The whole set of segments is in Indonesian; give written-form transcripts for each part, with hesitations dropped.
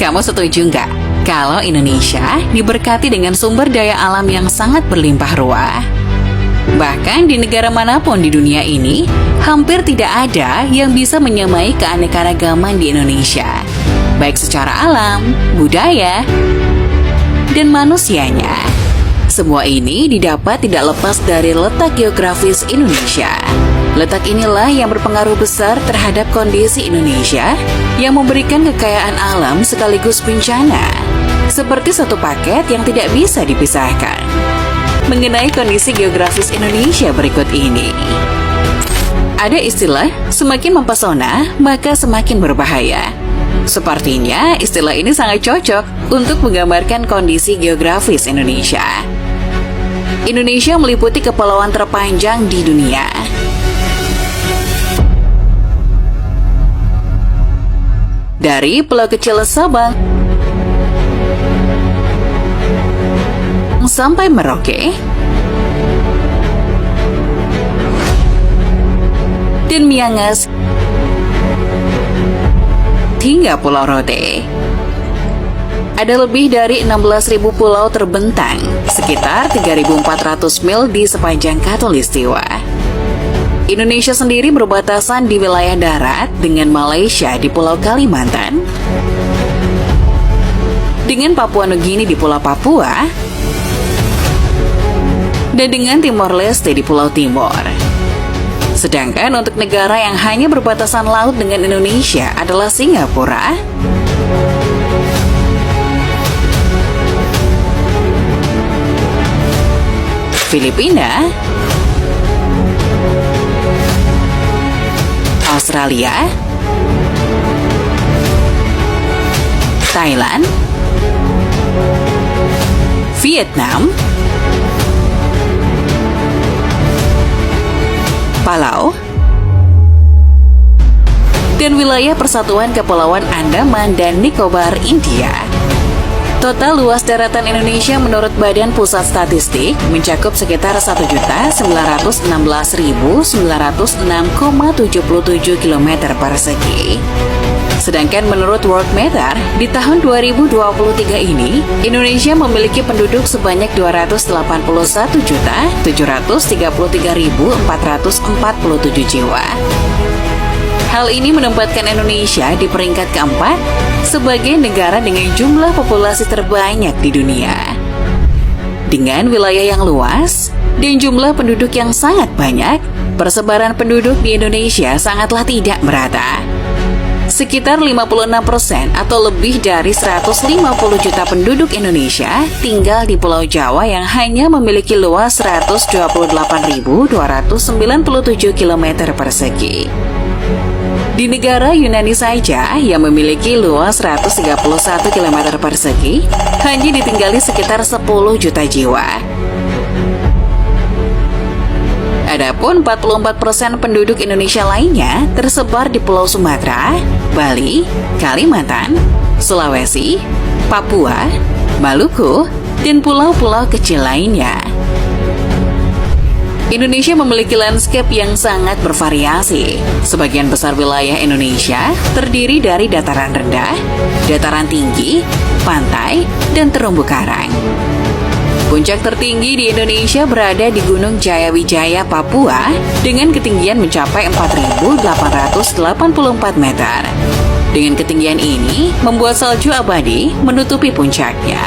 Kamu setuju nggak kalau Indonesia diberkati dengan sumber daya alam yang sangat berlimpah ruah? Bahkan di negara manapun di dunia ini, hampir tidak ada yang bisa menyamai keanekaragaman di Indonesia, baik secara alam, budaya, dan manusianya. Semua ini didapat tidak lepas dari letak geografis Indonesia. Letak inilah yang berpengaruh besar terhadap kondisi Indonesia yang memberikan kekayaan alam sekaligus bencana, seperti satu paket yang tidak bisa dipisahkan. Mengenai kondisi geografis Indonesia berikut ini. Ada istilah, semakin mempesona, maka semakin berbahaya. Sepertinya istilah ini sangat cocok untuk menggambarkan kondisi geografis Indonesia. Indonesia meliputi kepulauan terpanjang di dunia. Dari pulau kecil Sabang sampai Merauke dan Miangas hingga Pulau Rote. Ada lebih dari 16.000 pulau terbentang, sekitar 3.400 mil di sepanjang Khatulistiwa. Indonesia sendiri berbatasan di wilayah darat dengan Malaysia di Pulau Kalimantan, dengan Papua Nugini di Pulau Papua, dan dengan Timor Leste di Pulau Timor. Sedangkan untuk negara yang hanya berbatasan laut dengan Indonesia adalah Singapura, Filipina, Australia, Thailand, Vietnam, Palau, dan wilayah Persatuan Kepulauan Andaman dan Nicobar, India. Total luas daratan Indonesia menurut Badan Pusat Statistik mencakup sekitar 1.916.906,77 km persegi. Sedangkan menurut Worldmeter, di tahun 2023 ini, Indonesia memiliki penduduk sebanyak 281.733.447 jiwa. Hal ini menempatkan Indonesia di peringkat keempat sebagai negara dengan jumlah populasi terbanyak di dunia. Dengan wilayah yang luas dan jumlah penduduk yang sangat banyak, persebaran penduduk di Indonesia sangatlah tidak merata. Sekitar 56% atau lebih dari 150 juta penduduk Indonesia tinggal di Pulau Jawa yang hanya memiliki luas 128.297 km persegi. Di negara Yunani saja yang memiliki luas 131 km persegi, hanya ditinggali sekitar 10 juta jiwa. Adapun 44% penduduk Indonesia lainnya tersebar di Pulau Sumatera, Bali, Kalimantan, Sulawesi, Papua, Maluku, dan pulau-pulau kecil lainnya. Indonesia memiliki landscape yang sangat bervariasi. Sebagian besar wilayah Indonesia terdiri dari dataran rendah, dataran tinggi, pantai, dan terumbu karang. Puncak tertinggi di Indonesia berada di Gunung Jayawijaya, Papua, dengan ketinggian mencapai 4.884 meter. Dengan ketinggian ini, membuat salju abadi menutupi puncaknya.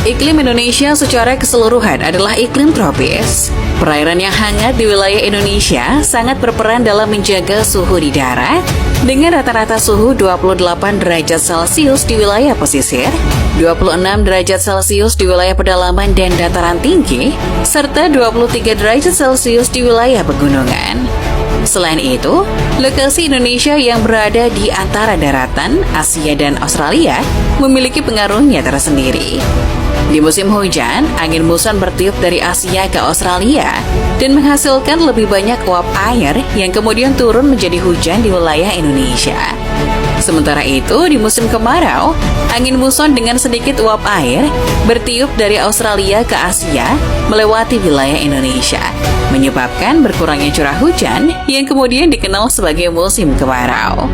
Iklim Indonesia secara keseluruhan adalah iklim tropis. Perairan yang hangat di wilayah Indonesia sangat berperan dalam menjaga suhu di darat, dengan rata-rata suhu 28 derajat Celcius di wilayah pesisir, 26 derajat Celcius di wilayah pedalaman dan dataran tinggi, serta 23 derajat Celcius di wilayah pegunungan. Selain itu, lokasi Indonesia yang berada di antara daratan Asia dan Australia memiliki pengaruhnya tersendiri. Di musim hujan, angin muson bertiup dari Asia ke Australia dan menghasilkan lebih banyak uap air yang kemudian turun menjadi hujan di wilayah Indonesia. Sementara itu, di musim kemarau, angin muson dengan sedikit uap air bertiup dari Australia ke Asia melewati wilayah Indonesia, menyebabkan berkurangnya curah hujan yang kemudian dikenal sebagai musim kemarau.